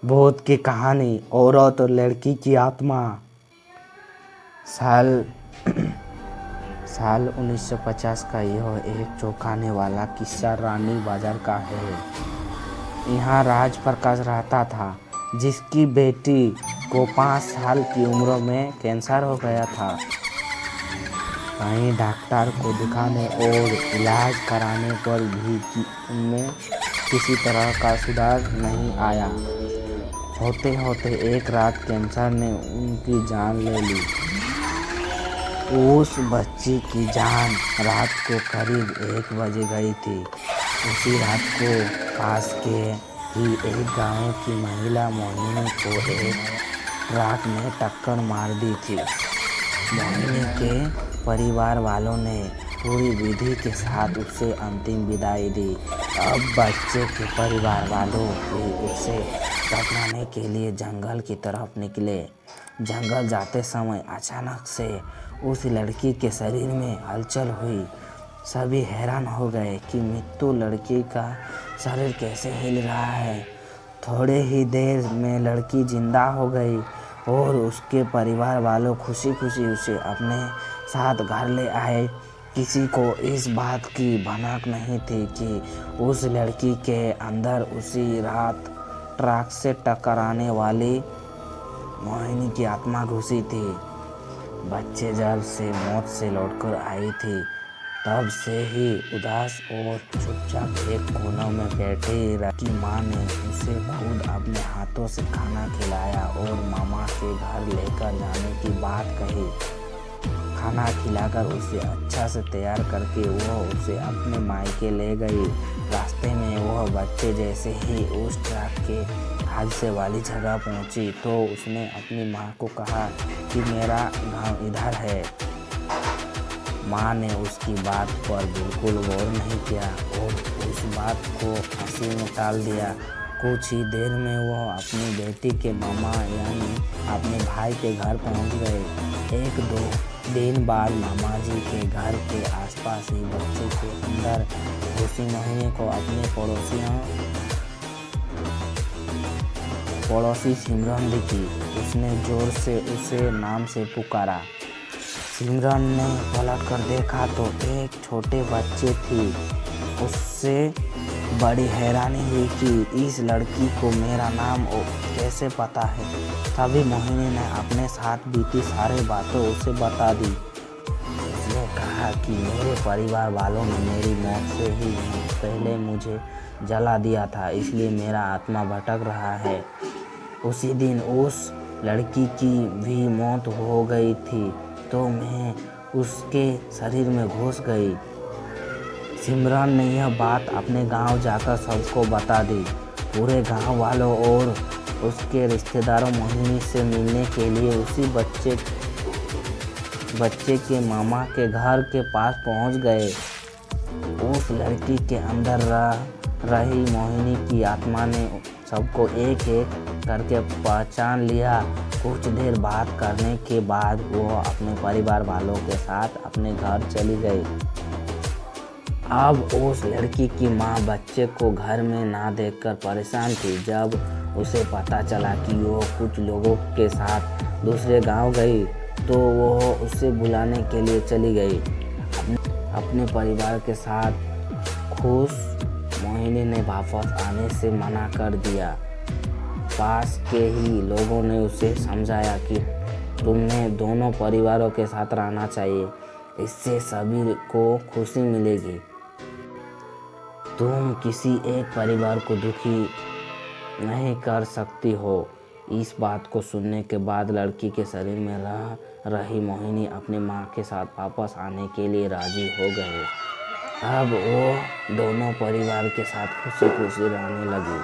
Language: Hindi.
भूत की कहानी औरत और लड़की की आत्मा। साल 1950 का यह एक चौंकाने वाला किस्सा रानी बाजार का है। यहाँ राज प्रकाश रहता था, जिसकी बेटी को 5 साल की उम्र में कैंसर हो गया था। कई डॉक्टर को दिखाने और इलाज कराने पर भी उनमें किसी तरह का सुधार नहीं आया। होते होते एक रात कैंसर ने उनकी जान ले ली। उस बच्ची की जान रात को करीब 1 बजे गई थी। उसी रात को पास के ही एक गांव की महिला मोहिनी को एक ट्रक ने टक्कर मार दी थी। मोहिनी के परिवार वालों ने पूरी विधि के साथ उसे अंतिम विदाई दी। अब बच्चे के परिवार वालों भी उसे दफनाने के लिए जंगल की तरफ निकले। जंगल जाते समय अचानक से उस लड़की के शरीर में हलचल हुई। सभी हैरान हो गए कि मृत्यु लड़की का शरीर कैसे हिल रहा है। थोड़े ही देर में लड़की जिंदा हो गई और उसके परिवार वालों खुशी खुशी उसे अपने साथ घर ले आए। किसी को इस बात की भनक नहीं थी कि उस लड़की के अंदर उसी रात ट्रक से टकराने वाली मोहिनी की आत्मा घुसी थी। बच्चे जब से मौत से लौटकर आई थी, तब से ही उदास और चुपचाप एक कोने में बैठी रही। माँ ने उसे खुद अपने हाथों से खाना खिलाया और मामा के घर लेकर जाने की बात कही। खाना खिलाकर उसे अच्छा से तैयार करके वह उसे अपने मायके ले गई। रास्ते में वह बच्चे जैसे ही उस ट्रक के हादसे वाली जगह पहुंची तो उसने अपनी माँ को कहा कि मेरा गांव इधर है। माँ ने उसकी बात पर बिल्कुल गौर नहीं किया और उस बात को हंसी में टाल दिया। कुछ ही देर में वह अपनी बेटी के मामा यानी अपने भाई के घर पहुंच गए। 1-2 दिन बाद मामा जी के घर के आसपास ही बच्चे के अंदर घुसी मोहिनी को अपने पड़ोसी सिमरन दिखी। उसने जोर से उसे नाम से पुकारा। सिमरन ने पलट कर देखा तो एक छोटे बच्चे थी। उससे बड़ी हैरानी हुई कि इस लड़की को मेरा नाम कैसे पता है। तभी मोहिनी ने अपने साथ बीती सारी बातें उसे बता दी। उसने कहा कि मेरे परिवार वालों ने मेरी मौत से ही पहले मुझे जला दिया था, इसलिए मेरा आत्मा भटक रहा है। उसी दिन उस लड़की की भी मौत हो गई थी तो मैं उसके शरीर में घुस गई। सिमरन ने यह बात अपने गांव जाकर सबको बता दी। पूरे गांव वालों और उसके रिश्तेदारों मोहिनी से मिलने के लिए उसी बच्चे के मामा के घर के पास पहुंच गए। उस लड़की के अंदर रही मोहिनी की आत्मा ने सबको एक एक करके पहचान लिया। कुछ देर बात करने के बाद वो अपने परिवार वालों के साथ अपने घर चली गई। अब उस लड़की की माँ बच्चे को घर में ना देखकर परेशान थी। जब उसे पता चला कि वो कुछ लोगों के साथ दूसरे गांव गई तो वो उसे बुलाने के लिए चली गई। अपने परिवार के साथ खुश मोहिनी ने वापस आने से मना कर दिया। पास के ही लोगों ने उसे समझाया कि तुम्हें दोनों परिवारों के साथ रहना चाहिए, इससे सभी को खुशी मिलेगी। तुम किसी एक परिवार को दुखी नहीं कर सकती हो। इस बात को सुनने के बाद लड़की के शरीर में रह रही मोहिनी अपनी माँ के साथ वापस आने के लिए राजी हो गए। अब वो दोनों परिवार के साथ खुशी खुशी रहने लगी।